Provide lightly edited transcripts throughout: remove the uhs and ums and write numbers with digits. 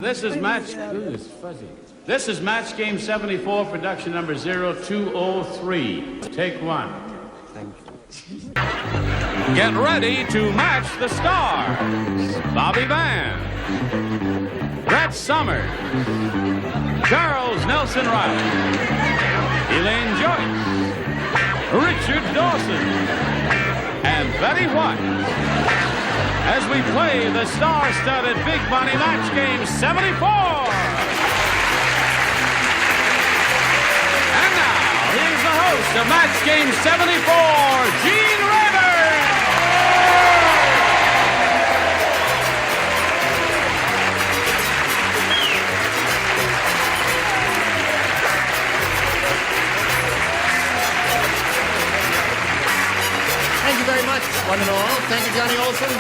This is match. Ooh, it's fuzzy. This is match game 74, production number 0203. Take one. Thank you. Get ready to match the stars. Bobby Van, Brett Summers, Charles Nelson Reilly, Elaine Joyce, Richard Dawson, and Betty White. As we play the star-studded Big Money Match Game 74. And now, here's the host of Match Game 74, Gene Rayburn. Thank you very much, one and all. Thank you, Johnny Olson.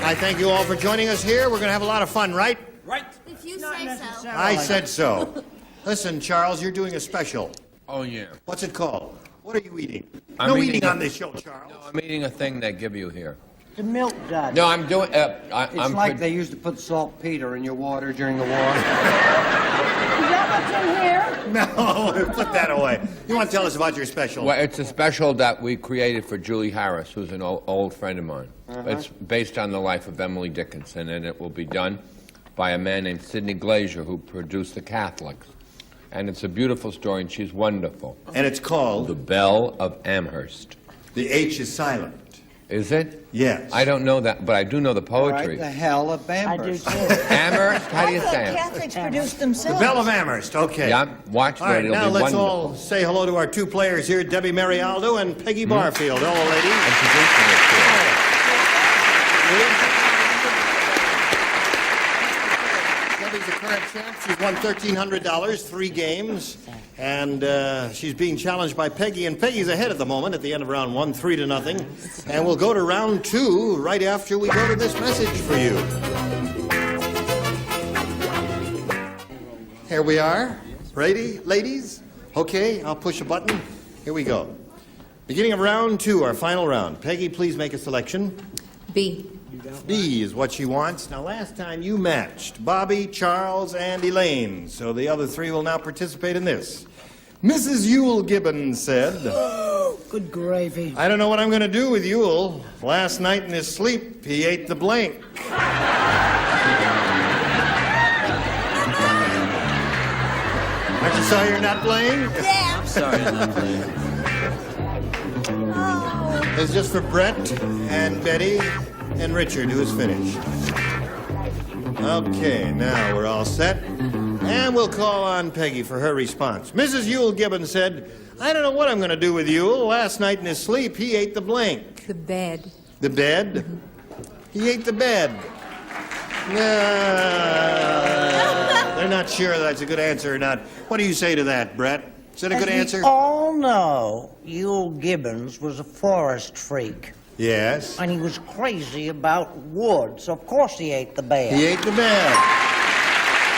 I thank you all for joining us here. We're going to have a lot of fun, right? Right. If you say so. I said so. Listen, Charles, you're doing a special. Oh, yeah. What's it called? What are you eating? I'm No eating eating a- on this show, Charles. No, I'm eating a thing they give you here. The milk jug. No, I'm doing. It's I'm like they used to put saltpeter in your water during the war. Is that what's in here? No, put that away. You want to tell us about your special? Well, it's a special that we created for Julie Harris, who's an old friend of mine. It's based on the life of Emily Dickinson, and it will be done by a man named Sidney Glazier, who produced The Catholics. And it's a beautiful story, and she's wonderful. And it's The called Bell of Amherst. The H is silent. Is it? Yes. I don't know that, but I do know the poetry. Right, the hell of I do Amherst. too. Amherst? How do you I thought say it? Catholics produced The themselves. Bell of Amherst. Okay. Yeah, watch All that. right, It'll now be let's wonderful. all say hello to our two players here, Debbie Marialdo and Peggy Barfield. Hello, ladies. Introducing it to us. Debbie's the current champ. She's won $1,300, 3 games, and she's being challenged by Peggy. And Peggy's ahead at the moment at the end of round 1, 3-0. And we'll go to round 2 right after we go to this message for you. Here we are. Ready, ladies? Okay, I'll push a button. Here we go. Beginning of round 2, our final round. Peggy, please make a selection. B. B is what she wants. Now, last time you matched Bobby, Charles, and Elaine, so the other 3 will now participate in this. Mrs. Yule Gibbons said, Good gravy. I don't know what I'm going to do with Yule. Last night in his sleep, he ate the blank. Aren't you sorry you're not playing? Yeah. I'm sorry, I'm not playing. It's just for Brett and Betty and Richard, who is finished. Okay, now we're all set. And we'll call on Peggy for her response. Mrs. Yule Gibbons said, I don't know what I'm going to do with Yule. Last night in his sleep, he ate the blank. The bed. The bed? He ate the bed. They're not sure that's a good answer or not. What do you say to that, Brett? Is that a good answer? We all know Yule Gibbons was a forest freak, Yes. and he was crazy about wood, so of course he ate the bear. He ate the bed.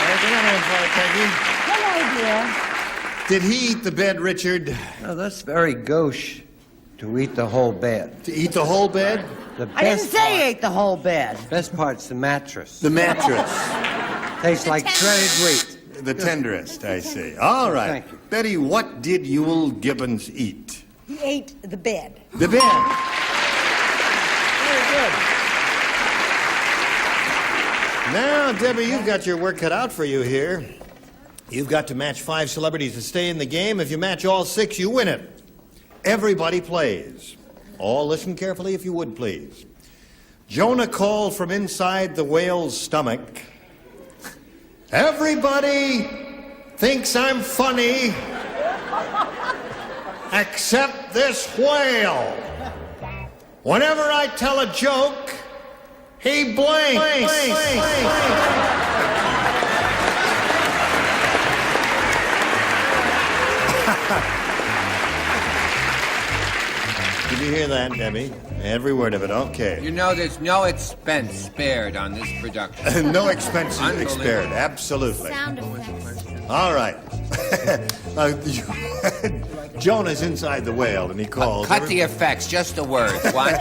There's another one for you, Peggy. Good idea. Did he eat the bed, Richard? No, that's very gauche to eat the whole bed. To eat the whole bed? The I didn't best say he ate the whole bed. best part's the mattress. The mattress. Tastes like shredded wheat. The tenderest, I see. All right. Thank you. Betty, what did Yule Gibbons eat? He ate the bed. The bed. Very good. Now, Debbie, you've got your work cut out for you here. You've got to match 5 celebrities to stay in the game. If you match all 6, you win it. Everybody plays. All listen carefully if you would, please. Jonah called from inside the whale's stomach. Everybody thinks I'm funny except this whale. Whenever I tell a joke, he blinks. Did you hear that, Debbie? Every word of it. Okay. You know, there's no expense spared on this production. No expenses Unbelievable. spared. Absolutely. Sound effects. All right. Jonah's inside the whale, and he calls. Cut the effects, just the words. What?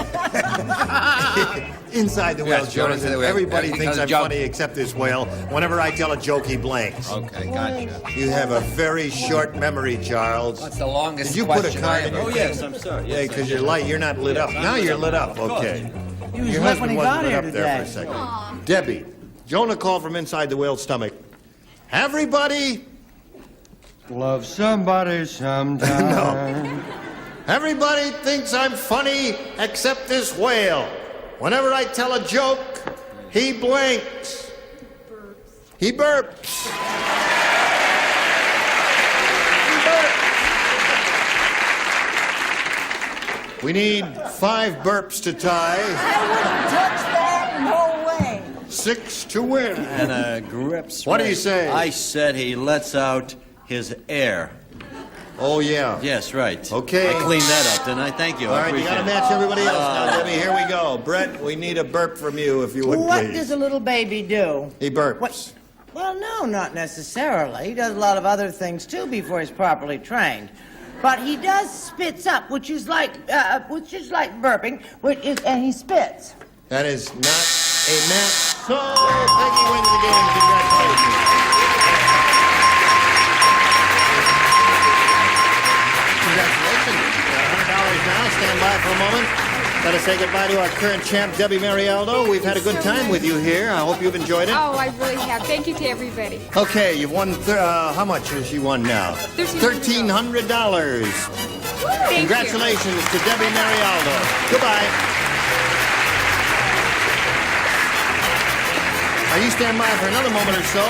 Inside the whale, Yes, Jonas, Jonathan. the whale. Everybody Yeah, thinks a I'm joke. funny except this whale. Whenever I tell a joke, he blanks. Okay, gotcha. You have a very short memory, Charles. What's the longest Did you put a question I card in ever- your Oh, yes, I'm sorry. Yeah, Yes, because you're light. You're not lit up. Now you're lit up. Okay. He was Your lit when husband he wasn't got lit here up there for a today. second. Debbie, Jonah called from inside the whale's stomach. Everybody, Love somebody sometime. everybody thinks I'm funny except this whale. Whenever I tell a joke, he blinks. He burps. He burps. We need 5 burps to tie, I wouldn't touch that, no way. 6 to win. And grips. What do you right. say? I said he lets out his air. Oh, yeah. Yes, right. Okay. I cleaned that up, didn't I? Thank you. All I right, you appreciate got to it. match everybody else now, Debbie. Here we go. Brett, we need a burp from you, if you would, What please. does a little baby do? He burps. What? Well, no, not necessarily. He does a lot of other things too before he's properly trained. But he does spits up, which is like burping, and he spits. That is not a match. So Peggy wins the game. Congratulations. Congratulations. $100 now. Stand by for a moment. Let us say goodbye to our current champ, Debbie Marialdo. We've had a good time with you here. I hope you've enjoyed it. Oh, I really have. Thank you to everybody. Okay, you've won. How much has she won now? $1,300. Thank Congratulations to Debbie Marialdo. Goodbye. Now you stand by for another moment or so.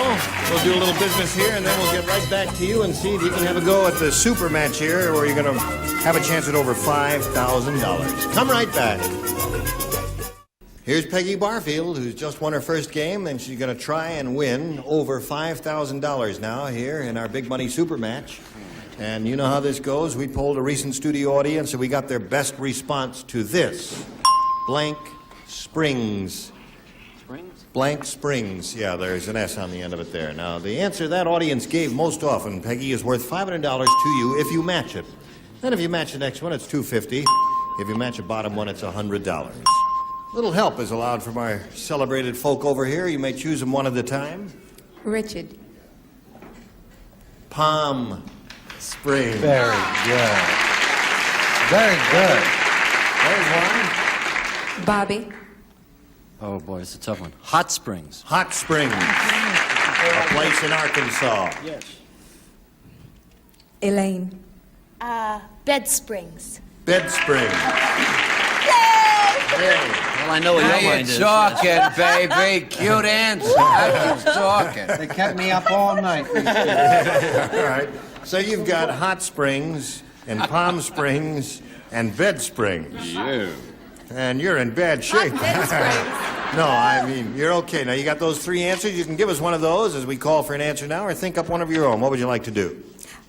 We'll do a little business here, and then we'll get right back to you and see if you can have a go at the super match here, where you're going to have a chance at over $5,000. Come right back. Here's Peggy Barfield, who's just won her first game, and she's going to try and win over $5,000 now here in our big money super match. And you know how this goes. We polled a recent studio audience, and we got their best response to this. Blank Springs. Blank Springs. Yeah, there's an S on the end of it there. Now, the answer that audience gave most often, Peggy, is worth $500 to you if you match it. Then if you match the next one, it's $250. If you match the bottom one, it's $100. Little help is allowed from our celebrated folk over here. You may choose them one at a time. Richard. Palm Springs. Very good. Very good. There's one. Bobby. Oh, boy, it's a tough one. Hot Springs. Hot Springs. A place in Arkansas. Yes. Elaine. Bed Springs. Bed Springs. Well, I know what Now your you're mind is. talking, baby. Cute answer. Now you're talking. They kept me up all night. All right. So you've got Hot Springs and Palm Springs and Bed Springs. You. And you're in bad shape. Bed Springs. No, I mean, you're okay. Now, you got those 3 answers. You can give us one of those as we call for an answer now, or think up one of your own. What would you like to do?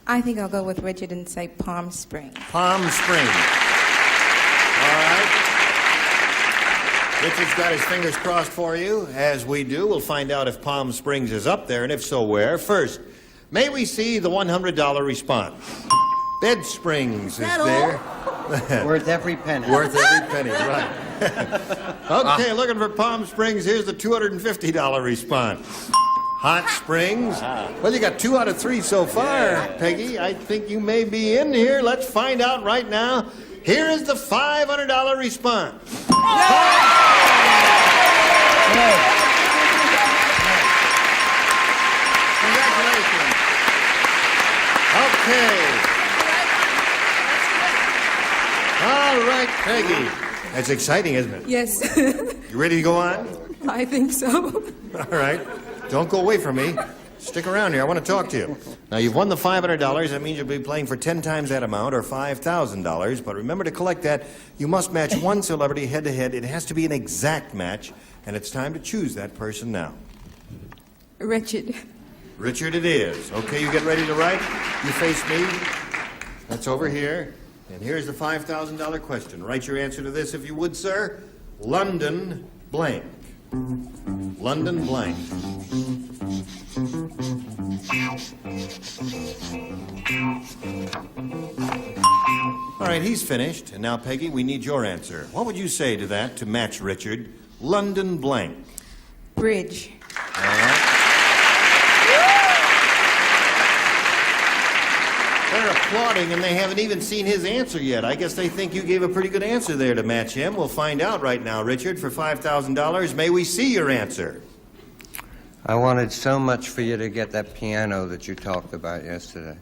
I think I'll go with Richard and say Palm Springs. Palm Springs. All right. Richard's got his fingers crossed for you. As we do, we'll find out if Palm Springs is up there, and if so, where. First, may we see the $100 response? Bed Springs is there. Worth every penny. Worth every penny, right. Okay, looking for Palm Springs. Here's the $250 response. Hot Springs. Well, you got 2 out of 3 so far, Peggy. I think you may be in here. Let's find out right now. Here is the $500 response. Congratulations. Okay. All right, Peggy. That's exciting, isn't it? Yes, You ready to go on? I think so. All right. Don't go away from me. Stick around here. I want to talk to you. Now, you've won the $500. That means you'll be playing for 10 times that amount, or $5,000. But remember to collect that. You must match one celebrity head-to-head. It has to be an exact match, and it's time to choose that person now. Richard. Richard it is. Okay, you get ready to write. You face me. That's over here. And here's the $5,000 question. Write your answer to this if you would, sir. London blank. London blank. All right, he's finished. And now, Peggy, we need your answer. What would you say to that to match Richard? London blank. Bridge. All right. They're applauding, and they haven't even seen his answer yet. I guess they think you gave a pretty good answer there to match him. We'll find out right now, Richard, for $5,000. May we see your answer? I wanted so much for you to get that piano that you talked about yesterday.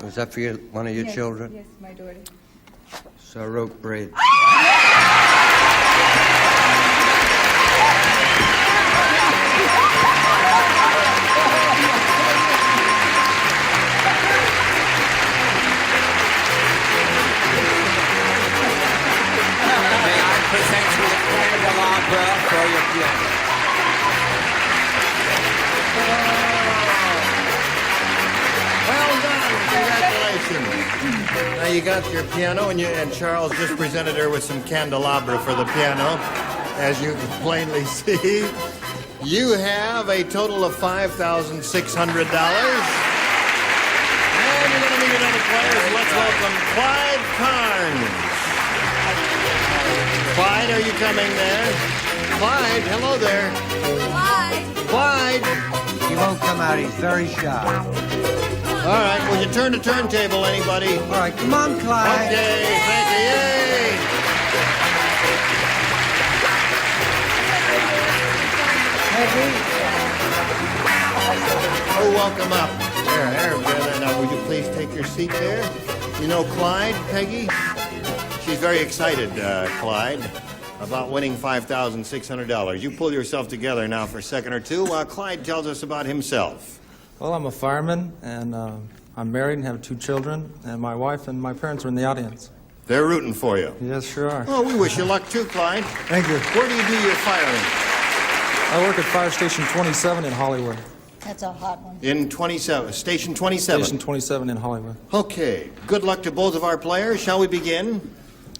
Was that for one of your children? Yes, my daughter. So I wrote bridge. May I present you the candelabra for your piano? Well done. Congratulations. Now you got your piano, and Charles just presented her with some candelabra for the piano. As you can plainly see, you have a total of $5,600. And you're going to meet another player. So let's welcome Clyde Carnes. Clyde, are you coming there? Clyde, hello there. Clyde. He won't come out. He's very shy. All right, will you turn the turntable, anybody? All right, come on, Clyde. Okay, thank you. Yay! Oh, welcome up. There, brother. Now, would you please take your seat there? You know Clyde, Peggy? She's very excited, Clyde, about winning $5,600. You pull yourself together now for a second or two while Clyde tells us about himself. Well, I'm a fireman, and I'm married and have 2 children, and my wife and my parents are in the audience. They're rooting for you. Yes, sure are. Oh, we wish you luck too, Clyde. Thank you. Where do you do your firing? I work at Fire Station 27 in Hollywood. That's a hot one. In 27, Station 27. Station 27 in Hollywood. Okay, good luck to both of our players. Shall we begin?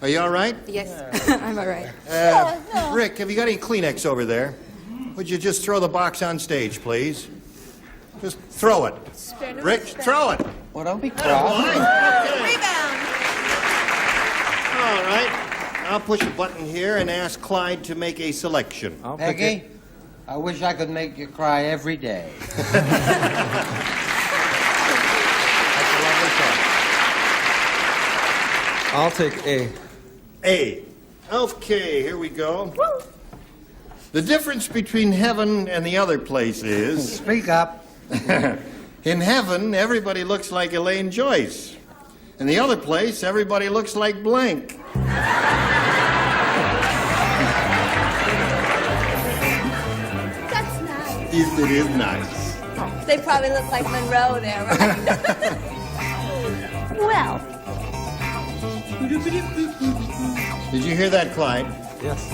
Are you all right? Yes, I'm all right. Rick, have you got any Kleenex over there? Would you just throw the box on stage, please? Just throw it. Rick, throw it. Well, don't be Okay. Rebound. All right. I'll push a button here and ask Clyde to make a selection. I'll pick Peggy, it. I wish I could make you cry every day. That's a lovely thought. I'll take A. A. Okay, here we go. The difference between heaven and the other place is, Speak up. in heaven, everybody looks like Elaine Joyce. In the other place, everybody looks like blank. That's nice. It is nice. They probably look like Monroe there, right? Well, Did you hear that, Clyde? Yes.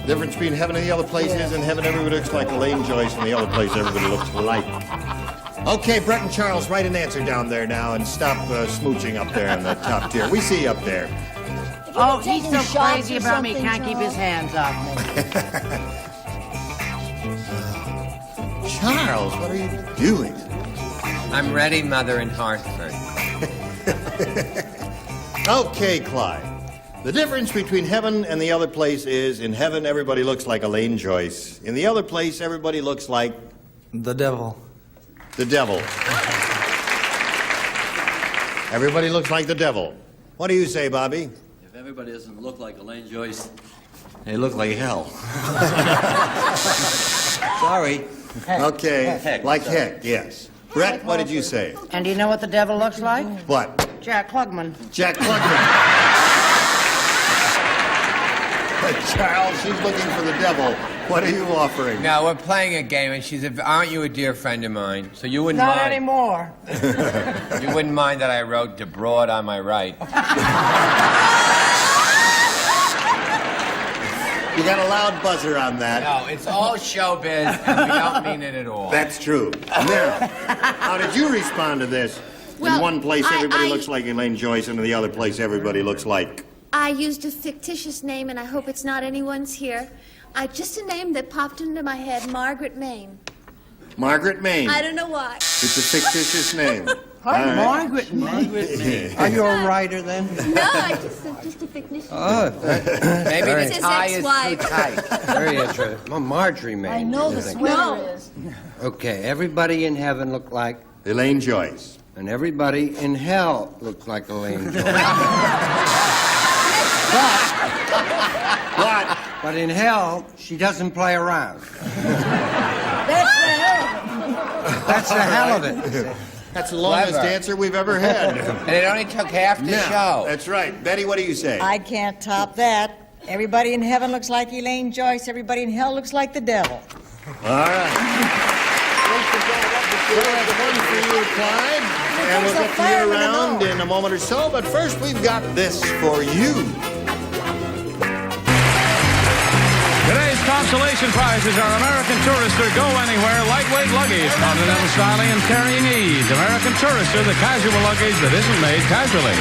The difference between heaven and the other place is in heaven everybody looks like Elaine Joyce, and the other place everybody looks alike. Okay, Brett and Charles, write an answer down there now and stop smooching up there in the top tier. We see you up there. Oh, he's so Taking shots crazy or about me, something, can't keep his hands off me. Charles, what are you doing? I'm ready, Mother, in Hartford. Okay, Clyde. The difference between heaven and the other place is in heaven everybody looks like Elaine Joyce. In the other place everybody looks like The devil. the devil. Everybody looks like the devil. What do you say, Bobby? If everybody doesn't look like Elaine Joyce, they look like hell. Sorry. Okay, Heck, like sorry. heck, yes. Brett, what did you say? And do you know what the devil looks like? What? Jack Klugman. Jack Klugman. Charles, she's looking for the devil. What are you offering? Now, we're playing a game, and aren't you a dear friend of mine? So you wouldn't Not mind. anymore. You wouldn't mind that I wrote "De Broad" on my right. You got a loud buzzer on that. No, it's all showbiz, and we don't mean it at all. That's true. Now, how did you respond to this? Well, in one place, I- everybody I- looks like Elaine Joyce, and in the other place, everybody looks like... I used a fictitious name, and I hope it's not anyone's here. Just a name that popped into my head, Margaret Maine. Margaret Maine. I don't know why. It's a fictitious name. Pardon? Margaret May. Margaret May. Are you a writer then? No, I just a fictitious. Oh, Maybe It's the his tie is too ex-wife. tight. very interesting. Well, Marjorie May. I know the sweater No. is. Okay, everybody in heaven looked like, Elaine Joyce. and everybody in hell looked like Elaine Joyce. But in hell, she doesn't play around. That's the hell. That's the hell of it. That's the longest Clever. answer we've ever had. And it only took half the show. That's right. Betty, what do you say? I can't top that. Everybody in heaven looks like Elaine Joyce. Everybody in hell looks like the devil. All right. Well, that's one for you, Clyde. And we'll get to you around in a moment or so. But first, we've got this for you. Today's consolation prizes are American Tourister Go Anywhere lightweight luggage, continental styling and carrying ease. American Tourister, the casual luggage that isn't made casually.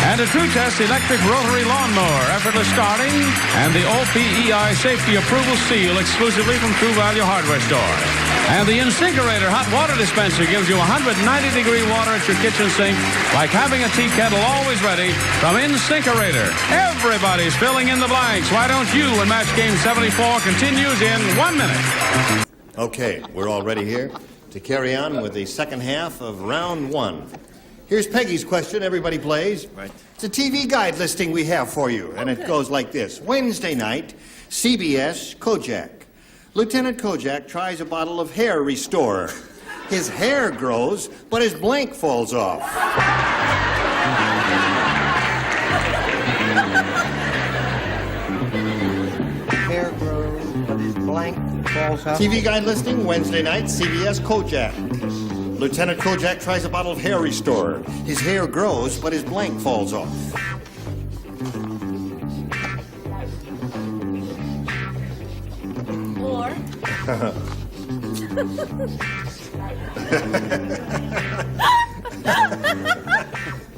And a True Test electric rotary lawnmower, effortless starting, and the OPEI safety approval seal exclusively from True Value Hardware Store. And the InSinkerator hot water dispenser gives you 190-degree water at your kitchen sink, like having a tea kettle always ready from InSinkerator. Everybody's filling in the blanks. Why don't you when Match Game 74 continues in 1 minute? Okay, we're all ready here to carry on with the second half of round one. Here's Peggy's question. Everybody plays. Right. It's a TV guide listing we have for you, and it goes like this. Wednesday night, CBS, Kojak. Lieutenant Kojak tries a bottle of hair restorer. His hair grows, but his blank falls off. Hair grows, but his blank falls off. TV guide listing, Wednesday night, CBS, Kojak. Lieutenant Kojak tries a bottle of hair restorer. His hair grows, but his blank falls off. Or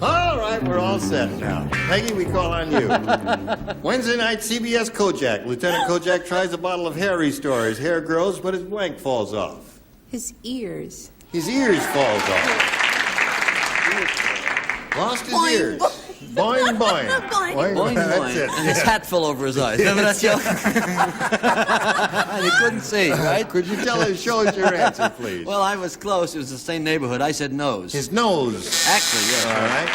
All right, we're all set now. Peggy, we call on you. Wednesday night, CBS, Kojak. Lieutenant Kojak tries a bottle of hair restorer. His hair grows, but his blank falls off. His ears. His ears falls off. Lost his ears. Boing, boing. Boing. Boing, That's boing. it. And his hat fell over his eyes. Remember that joke? He couldn't see, right? Could you show us your answer, please? Well, I was close. It was the same neighborhood. I said nose. His nose. Actually, yes. All right.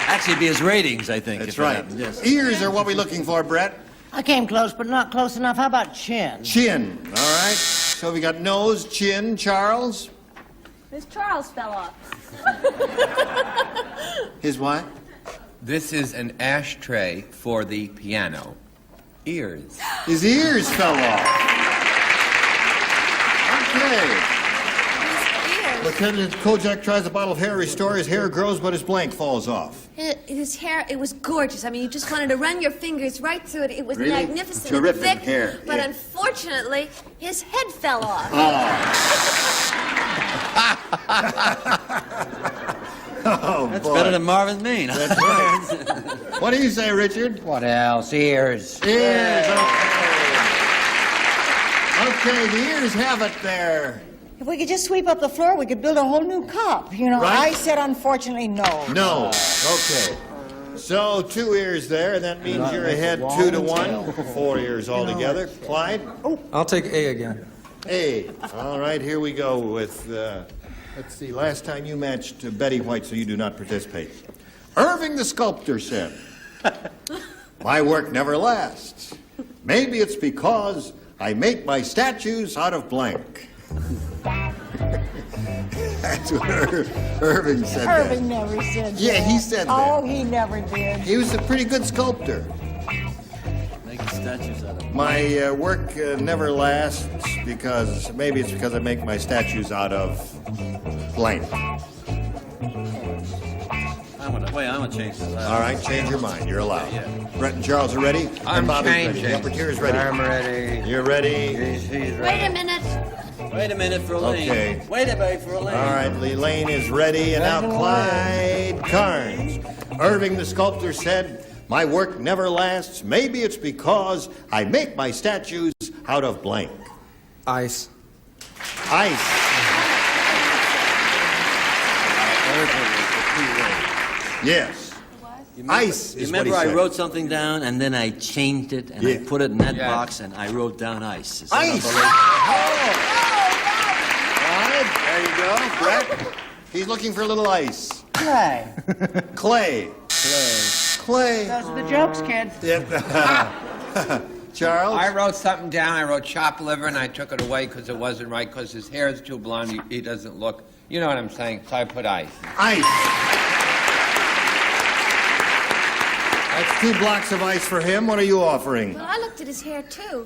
Actually, it'd be his ratings, I think. That's if it right. happened, yes. Ears are what we're looking for, Brett. I came close, but not close enough. How about chin? Chin. All right. So we got nose, chin, Charles. Miss Charles fell off. His what? This is an ashtray for the piano. Ears. His ears fell off. Okay. Lieutenant Kojak tries a bottle of hair restore. His hair grows, but his blank falls off. His hair, it was gorgeous. I mean, you just wanted to run your fingers right through it. It was Really? magnificent. Terrific and thick, hair, But yeah. unfortunately, his head fell off. Oh, That's boy. better than Marvin Main. That's right. What do you say, Richard? What else? Ears. Ears. Okay, the ears have it there. If we could just sweep up the floor, we could build a whole new cop. You know, Right. I said unfortunately no. No. Okay. So 2 ears there, and that means you're ahead 2-1. 4 ears altogether. Clyde? I'll take A again. A. All right, here we go with, let's see, last time you matched Betty White, so you do not participate. Irving the sculptor said, "My work never lasts. Maybe it's because I make my statues out of blank." That's what Irving said. Irving never said that. Yeah, he said that. Oh, he never did. He was a pretty good sculptor. Making statues out of it. My work never lasts because maybe it's because I make my statues out of blank. I'm gonna change this. All right, change your mind. You're allowed. Yeah. Brett and Charles are ready. I'm and Bobby's ready. changing. The upper tier is ready. I'm ready. You're ready. He's Wait ready. a minute. Wait a minute for Elaine. Okay. Wait a minute for Elaine. All right, Elaine is ready, and now Clyde Carnes. Irving the sculptor said, "My work never lasts. Maybe it's because I make my statues out of blank." Ice. Ice. Yes. Ice is what he Remember, I said. wrote something down, and then I changed it, and I Yeah. put it in that Yeah. box, and I wrote down ice. Is that Ice! unbelievable? All right, there you go. Brett, he's looking for a little ice. Clay. Clay. Clay. Those are the jokes, kid. Yep. Charles? I wrote something down. I wrote chopped liver, and I took it away because it wasn't right, because his hair is too blonde. He doesn't look... You know what I'm saying? So I put ice. Ice. That's 2 blocks of ice for him. What are you offering? Well, I looked at his hair too,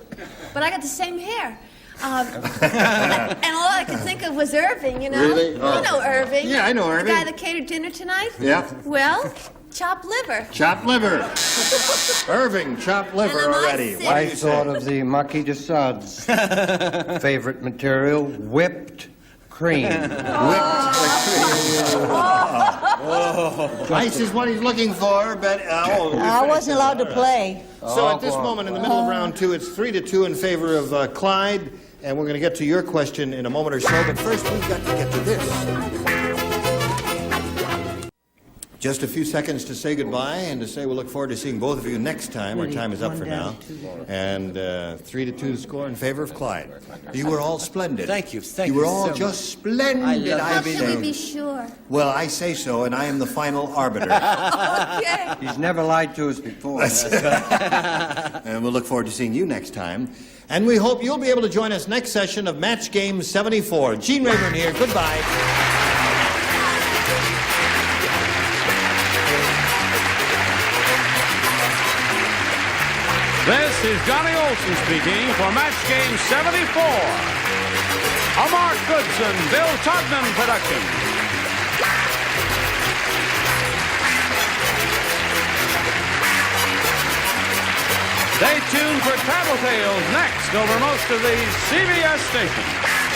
but I got the same hair. And all I could think of was Irving, you know? Really? You Oh. know Irving. Yeah, I know The Irving. guy that catered dinner tonight? Yeah. Well, chopped liver. Chopped liver. Irving, chopped liver And am I already. sick? What do I you thought say? of the Marquis de Sade's favorite material, whipped cream. Ice is what he's looking for, but... I wasn't allowed to play. So at this moment in the middle of round 2, it's 3-2 in favor of Clyde, and we're going to get to your question in a moment or so, but first we've got to get to this. Just a few seconds to say goodbye and to say we'll look forward to seeing both of you next time. Our time is up for now. And 3-2 score in favor of Clyde. You were all splendid. Thank you. Thank You were you all so just splendid, I love How I can we be say. sure? Well, I say so, and I am the final arbiter. Okay. He's never lied to us before. And we'll look forward to seeing you next time. And we hope you'll be able to join us next session of Match Game 74. Gene Rayburn here. Goodbye. This is Johnny Olson speaking for Match Game 74. A Mark Goodson, Bill Todman production. Stay tuned for Tattletales next over most of the CBS stations.